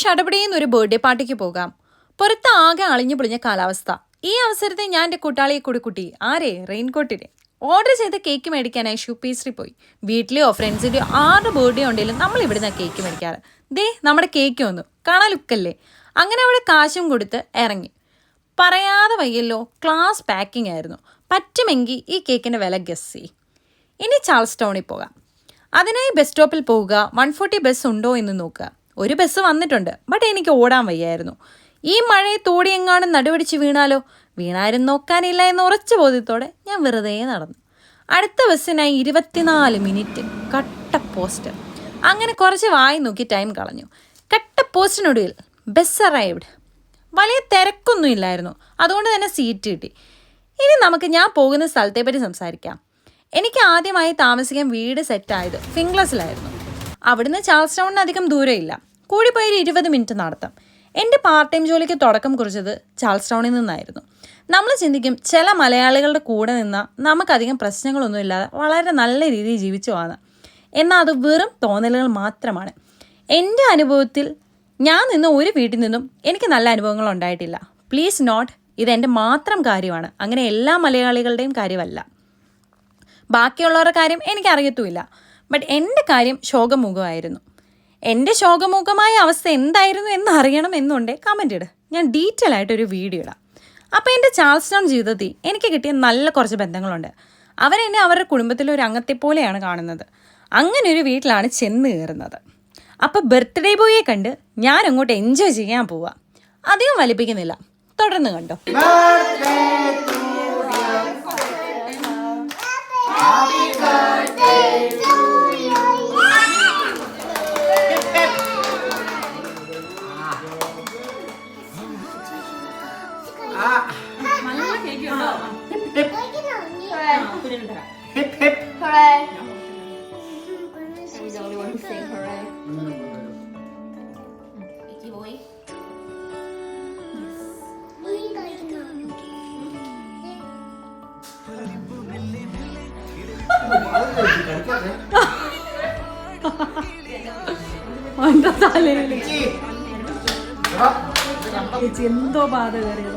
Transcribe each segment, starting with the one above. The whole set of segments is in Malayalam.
ഷടപടിയെന്ന് ഒരു ബർത്ത്ഡേ പാർട്ടിക്ക് പോകാം. പുറത്ത് ആകെ അളിഞ്ഞു പൊളിഞ്ഞ കാലാവസ്ഥ. ഈ അവസരത്തിൽ ഞാൻ എൻ്റെ കൂട്ടാളിയെ കുട്ടി റെയിൻകോട്ടിനെ ഓർഡർ ചെയ്ത കേക്ക് മേടിക്കാനായി ഷൂ പേസ്ട്രി പോയി. വീട്ടിലെയോ ഫ്രണ്ട്സിൻ്റെയോ ആരുടെ ബർത്ത്ഡേ ഉണ്ടെങ്കിലും നമ്മൾ ഇവിടുന്ന് കേക്ക് മേടിക്കാറ്. ദേ നമ്മുടെ കേക്ക് വന്നു, കാണാൻ ലുക്കല്ലേ. അങ്ങനെ അവിടെ കാശും കൊടുത്ത് ഇറങ്ങി. പറയാതെ വയ്യല്ലോ, ക്ലാസ് പാക്കിംഗ് ആയിരുന്നു. പറ്റുമെങ്കിൽ ഈ കേക്കിൻ്റെ വില ഗസ് ചെയ്യും. ഇനി ചാൾസ് ടൗണിൽ പോകാം. അതിനായി ബസ് സ്റ്റോപ്പിൽ പോവുക. 140 ബസ് ഉണ്ടോ എന്ന് നോക്കുക. ഒരു ബസ് വന്നിട്ടുണ്ട്, ബട്ട് എനിക്ക് ഓടാൻ വയ്യായിരുന്നു. ഈ മഴയെ തോടിയെങ്ങാനും നടുവടിച്ച് വീണാലും നോക്കാനില്ല എന്ന ഉറച്ച ബോധ്യത്തോടെ ഞാൻ വെറുതെ നടന്നു. അടുത്ത ബസ്സിനായി 24 മിനിറ്റ്. കട്ട പോസ്റ്റ്. അങ്ങനെ കുറച്ച് വായി നോക്കി ടൈം കളഞ്ഞു. കട്ട പോസ്റ്റിനൊടുവിൽ ബസ് അറൈവ്ഡ്. വലിയ തിരക്കൊന്നും ഇല്ലായിരുന്നു, അതുകൊണ്ട് തന്നെ സീറ്റ് കിട്ടി. ഇനി നമുക്ക് ഞാൻ പോകുന്ന സ്ഥലത്തെപ്പറ്റി സംസാരിക്കാം. എനിക്ക് ആദ്യമായി താമസിക്കാൻ വീട് സെറ്റായത് ഫിംഗ്ലസിലായിരുന്നു. അവിടുന്ന് ചാൾസ് ടൗണിന് അധികം ദൂരമില്ല, കൂടിപ്പോയി 20 മിനിറ്റ് നടത്താം. എൻ്റെ പാർട്ട് ടൈം ജോലിക്ക് തുടക്കം കുറിച്ചത് ചാൾസ് ടൗണിൽ നിന്നായിരുന്നു. നമ്മൾ ചിന്തിക്കും ചില മലയാളികളുടെ കൂടെ നിന്നാൽ നമുക്കധികം പ്രശ്നങ്ങളൊന്നുമില്ലാതെ വളരെ നല്ല രീതിയിൽ ജീവിച്ചു പോകാമെന്ന്. എന്നാൽ അത് വെറും തോന്നലുകൾ മാത്രമാണ്. എൻ്റെ അനുഭവത്തിൽ ഞാൻ നിന്ന ഒരു വീട്ടിൽ നിന്നും എനിക്ക് നല്ല അനുഭവങ്ങൾ ഉണ്ടായിട്ടില്ല. പ്ലീസ് നോട്ട്, ഇതെൻ്റെ മാത്രം കാര്യമാണ്, അങ്ങനെ എല്ലാ മലയാളികളുടെയും കാര്യമല്ല. ബാക്കിയുള്ളവരുടെ കാര്യം എനിക്കറിയത്തുമില്ല. ബട്ട് എൻ്റെ കാര്യം ശോകമുഖമായിരുന്നു. എൻ്റെ ശോകമുഖമായ അവസ്ഥ എന്തായിരുന്നു എന്ന് അറിയണം എന്നുണ്ടേ കമൻ്റ് ഇട്, ഞാൻ ഡീറ്റെയിൽ ആയിട്ടൊരു വീഡിയോ ഇടാം. അപ്പോൾ എൻ്റെ ചാൾസ് ടൗൺ ജീവിതത്തിൽ എനിക്ക് കിട്ടിയ നല്ല കുറച്ച് ബന്ധങ്ങളുണ്ട്. അവരെന്നെ അവരുടെ കുടുംബത്തിലെ ഒരു അംഗത്തെപ്പോലെയാണ് കാണുന്നത്. അങ്ങനെ ഒരു വീട്ടിലാണ് ചെന്ന് കയറുന്നത്. അപ്പോൾ ബർത്ത്ഡേ ബോയെ കണ്ട് ഞാൻ അങ്ങോട്ട് എൻജോയ് ചെയ്യാൻ പോവാം. അധികം വലിപ്പിക്കുന്നില്ല, തുടർന്ന് കണ്ടോ. എന്തോ ബാധ കയറിയത്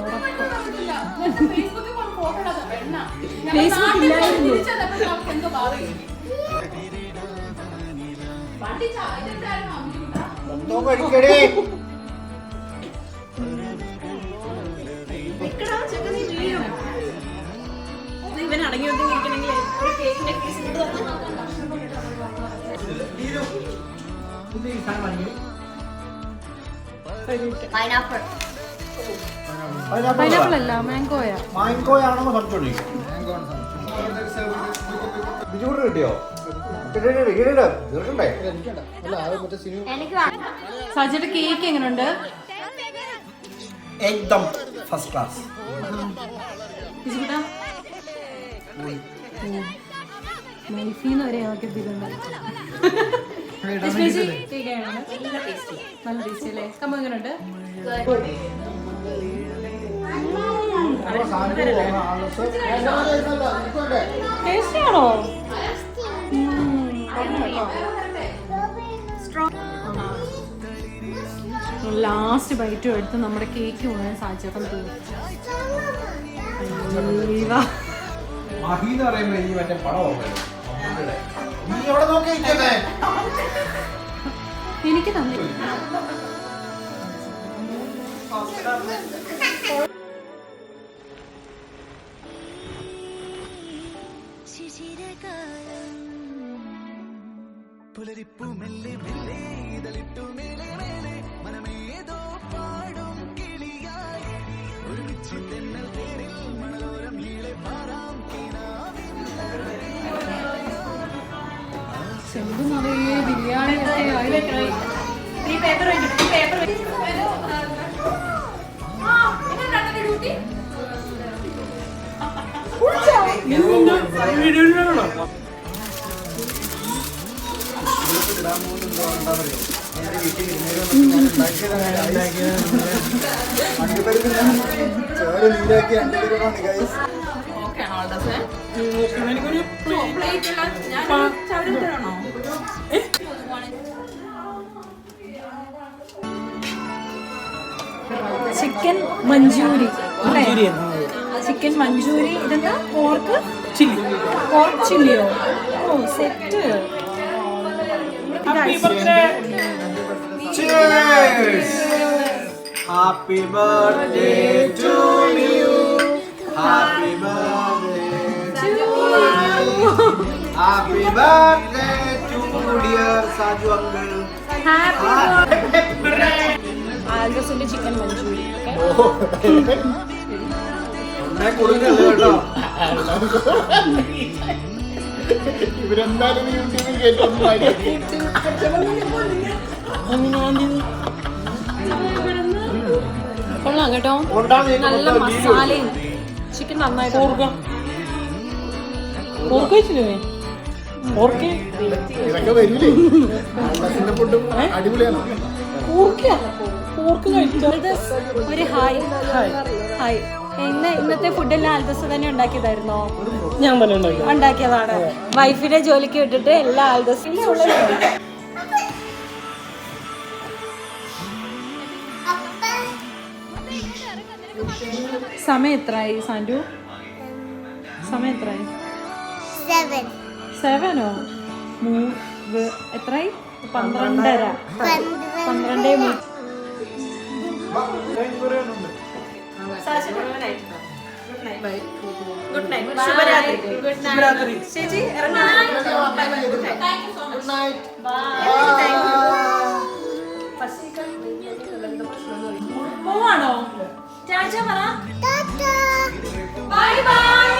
ഇവൻ അടങ്ങി ഒന്നിരിക്കണമെങ്കിൽ പൈനാപ്പിൾ അല്ല, മാംഗോയാണെന്ന് ബിജുകൂടെ കിട്ടിയോ? സാജിയുടെ കേക്ക് എങ്ങനെയുണ്ട്? एकदम फर्स्ट क्लास. മൈഫീന്ന് വരെ ആക്കിയിട്ടുണ്ട്. നല്ല ടേസ്റ്റ് അല്ലേ? കമ്മ എങ്ങനെയുണ്ട്? ടേസ്റ്റിയാണോ? ലാസ്റ്റ് ബൈറ്റും എടുത്ത് നമ്മുടെ കേക്ക് മുഴുവൻ സാധിച്ചേക്കാൻ തോന്നും. എനിക്ക് തന്നെ ചെമ്പ് നിറയെ ബിരിയാണി ചിക്കൻ മഞ്ചൂരി അല്ലേ? ചിക്കൻ മഞ്ചൂരി. ഇതെന്താ? Pork ചില്ലിയോ? Oh set. Cheers! Happy birthday to you. Happy birthday to you. Happy birthday to dear Saju uncle. ആൽബസിന്റെ ചിക്കൻ മഞ്ചൂരി. ഒന്നേ കൊടുക്കല്ലേ കേട്ടോ. ഇവരെന്തായാലും യൂട്യൂബിൽ കേട്ടൊന്നും കൊള്ളാം കേട്ടോ. നല്ല മസാലയും ചിക്കൻ നന്നായിട്ട് ഇതൊക്കെ വരില്ലേ? ആൽബസിന്റെ ഫുഡും അടിപൊളിയാണ്. ഒരു ഹായ് ഹായ്. ഇന്നത്തെ ഫുഡെല്ലാം ആൽബസ് തന്നെ ഉണ്ടാക്കിയതായിരുന്നോ? ഞാൻ തന്നെ ഉണ്ടാക്കിയതാണ്. വൈഫിനെ ജോലിക്ക് വിട്ടിട്ട് എല്ലാ ആൽബസിലും സമയം എത്രയായി സാൻഡു? സമയം എത്രയായി? 7 എത്രയായി? 12:30. 12 ഗുഡ് നൈറ്റ്. ശുഭരാത്രി. ചേച്ചി പോവാണോ? ചാച്ച പറ ബൈ ബൈ.